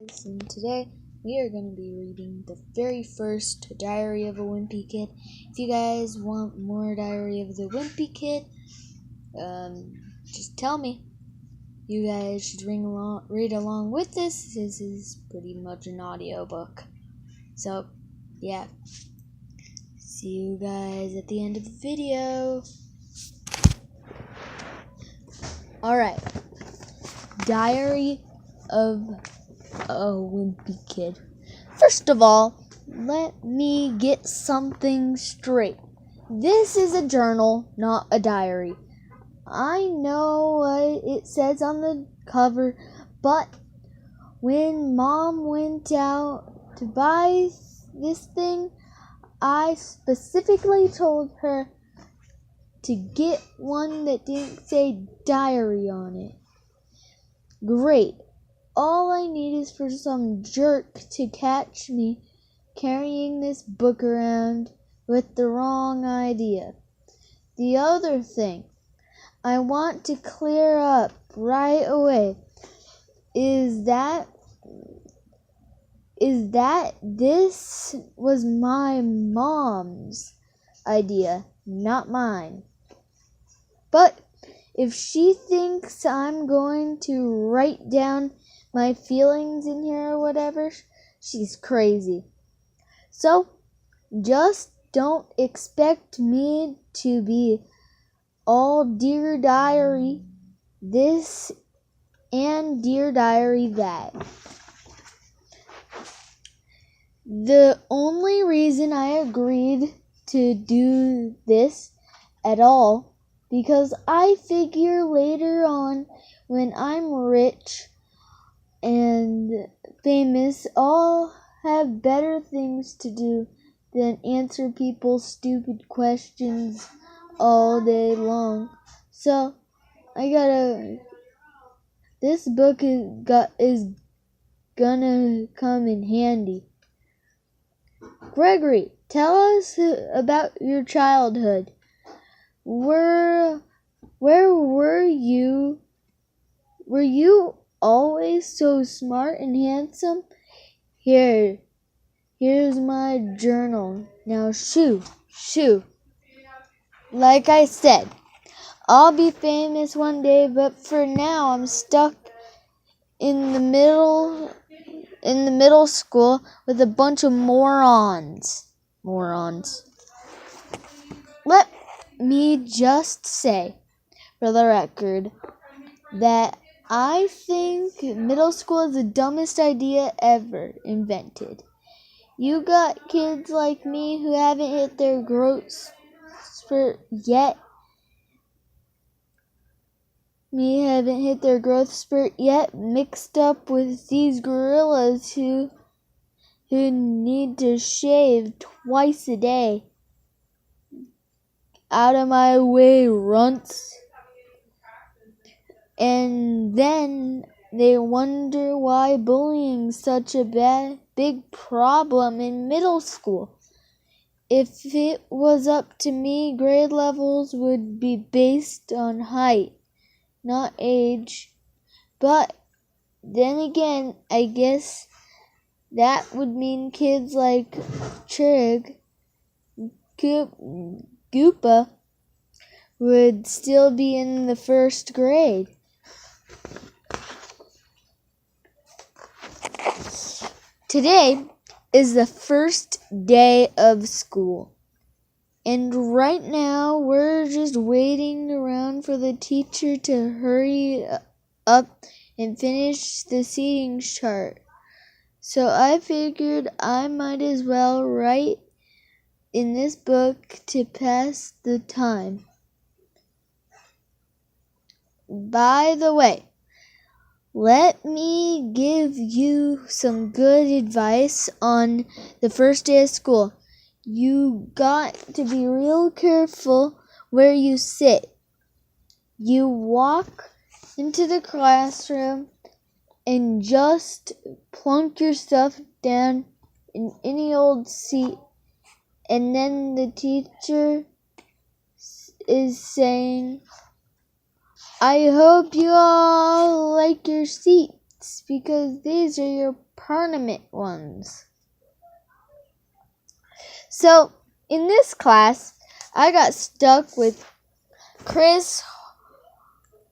And today we are going to be reading the very first Diary of a Wimpy Kid. If you guys want more Diary of the Wimpy Kid, just tell me. You guys should read along with this. This is pretty much an audiobook. So, yeah. See you guys at the end of the video. Alright. Diary of a Wimpy Kid. First of all, let me get something straight. This is a journal, not a diary. I know what it says on the cover, but when Mom went out to buy this thing, I specifically told her to get one that didn't say diary on it. Great. All I need is for some jerk to catch me carrying this book around with the wrong idea. The other thing I want to clear up right away is that this was my mom's idea, not mine. But if she thinks I'm going to write down my feelings in here or whatever, she's crazy. So, just don't expect me to be all Dear Diary this and Dear Diary that. The only reason I agreed to do this at all because I figure later on when I'm rich and famous, I'll have better things to do than answer people's stupid questions all day long. So, this book is gonna come in handy. Gregory, tell us about your childhood. Where were you? Were you always so smart and handsome? Here's my journal. Now shoo. Like I said, I'll be famous one day, but for now I'm stuck in the middle school with a bunch of morons. Let me just say, for the record, that I think middle school is the dumbest idea ever invented. You got kids like me who haven't hit their growth spurt yet. Mixed up with these gorillas who need to shave twice a day. Out of my way, runts. And then they wonder why bullying's such a big problem in middle school. If it was up to me, grade levels would be based on height, not age. But then again, I guess that would mean kids like Trig, Goopa would still be in the first grade. Today is the first day of school, and right now we're just waiting around for the teacher to hurry up and finish the seating chart. So I figured I might as well write in this book to pass the time. By the way, let me give you some good advice on the first day of school. You got to be real careful where you sit. You walk into the classroom and just plunk your stuff down in any old seat, and then the teacher is saying, I hope you all like your seat. seats because these are your permanent ones. So, in this class, I got stuck with Chris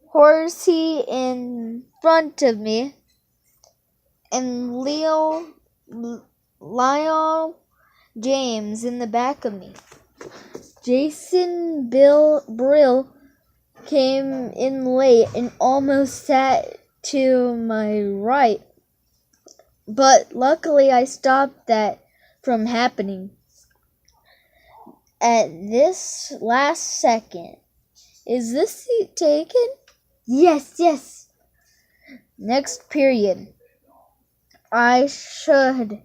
Horsey in front of me and Lyle James in the back of me. Jason Brill came in late and almost sat to my right, but luckily I stopped that from happening. At this last second, is this seat taken? Yes. Next period, I should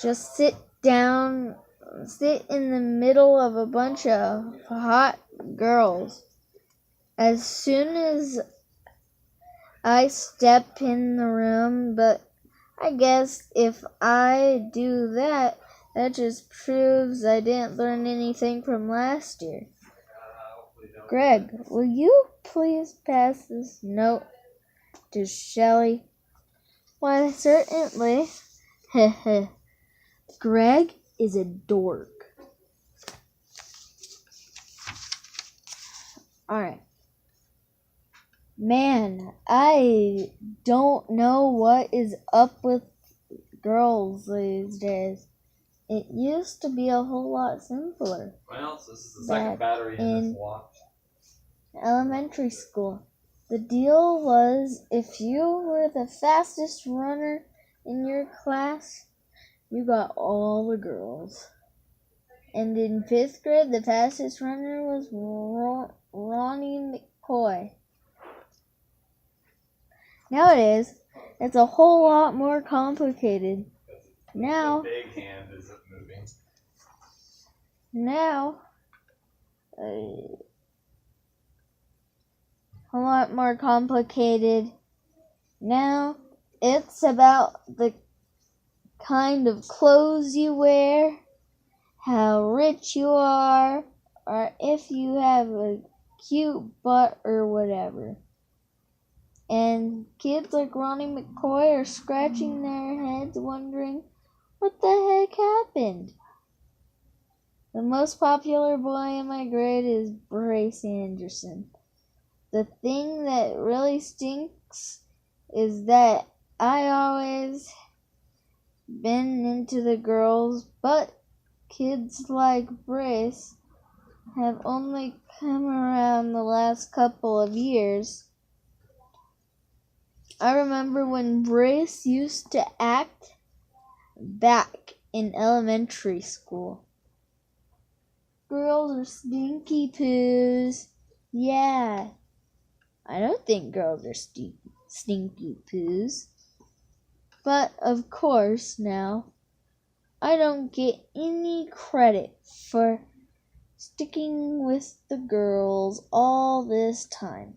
just sit in the middle of a bunch of hot girls. As soon as I step in the room, but I guess if I do that, that just proves I didn't learn anything from last year. Greg, will you please pass this note to Shelley? Why, certainly. Greg is a dork. Alright. Man, I don't know what is up with girls these days. It used to be a whole lot simpler. Well, this is the second battery in this watch. Elementary school. The deal was if you were the fastest runner in your class, you got all the girls. And in 5th grade, the fastest runner was Ronnie McCoy. Nowadays, it's a whole lot more complicated. Now, the big hand isn't moving. Now, a lot more complicated. Now, it's about the kind of clothes you wear, how rich you are, or if you have a cute butt or whatever. And kids like Ronnie McCoy are scratching their heads wondering, what the heck happened? The most popular boy in my grade is Brace Anderson. The thing that really stinks is that I always been into the girls, but kids like Brace have only come around the last couple of years. I remember when Brace used to act back in elementary school. Girls are stinky poos. Yeah. I don't think girls are stinky poos. But of course now, I don't get any credit for sticking with the girls all this time.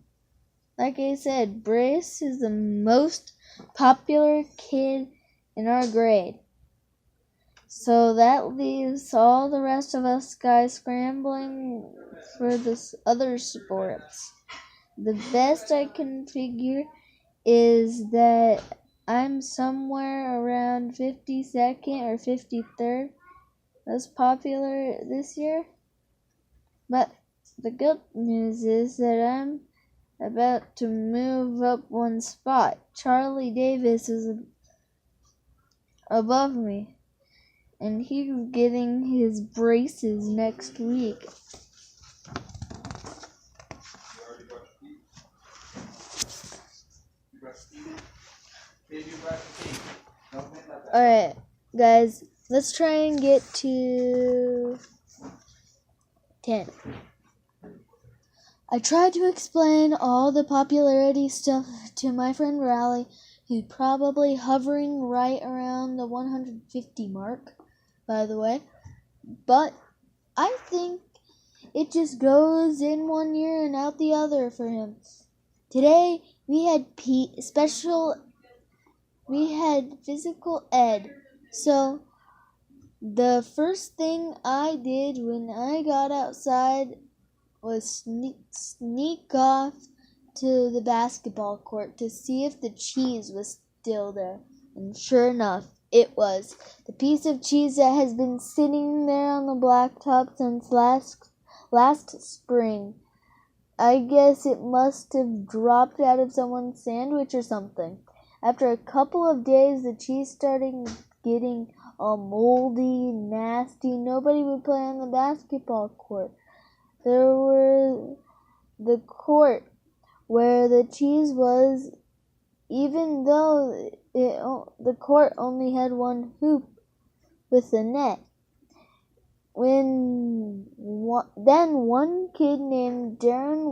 Like I said, Brace is the most popular kid in our grade. So that leaves all the rest of us guys scrambling for the other sports. The best I can figure is that I'm somewhere around 52nd or 53rd most popular this year. But the good news is that I'm about to move up one spot. Charlie Davis is above me, and he's getting his braces next week. Alright, guys, let's try and get to 10. I tried to explain all the popularity stuff to my friend Riley, who's probably hovering right around the 150 mark, by the way. But I think it just goes in one ear and out the other for him. Today we had physical ed. So the first thing I did when I got outside was sneak off to the basketball court to see if the cheese was still there. And sure enough, it was. The piece of cheese that has been sitting there on the blacktop since last spring. I guess it must have dropped out of someone's sandwich or something. After a couple of days, the cheese started getting all moldy, nasty. Nobody would play on the basketball court. There were the court where the cheese was, even though the court only had one hoop with a net. Then one kid named Darren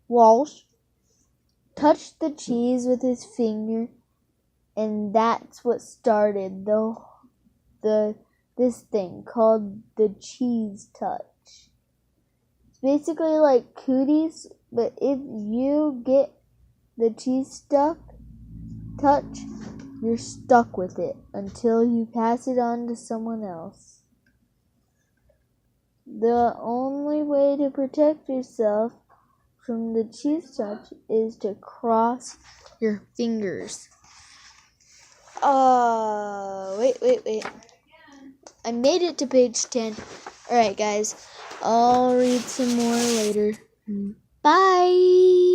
Walsh touched the cheese with his finger, and that's what started this thing called the cheese touch. It's basically like cooties, but if you get the cheese touch, you're stuck with it until you pass it on to someone else. The only way to protect yourself from the cheese touch is to cross your fingers. Wait. I made it to page 10. Alright, guys. I'll read some more later. Bye!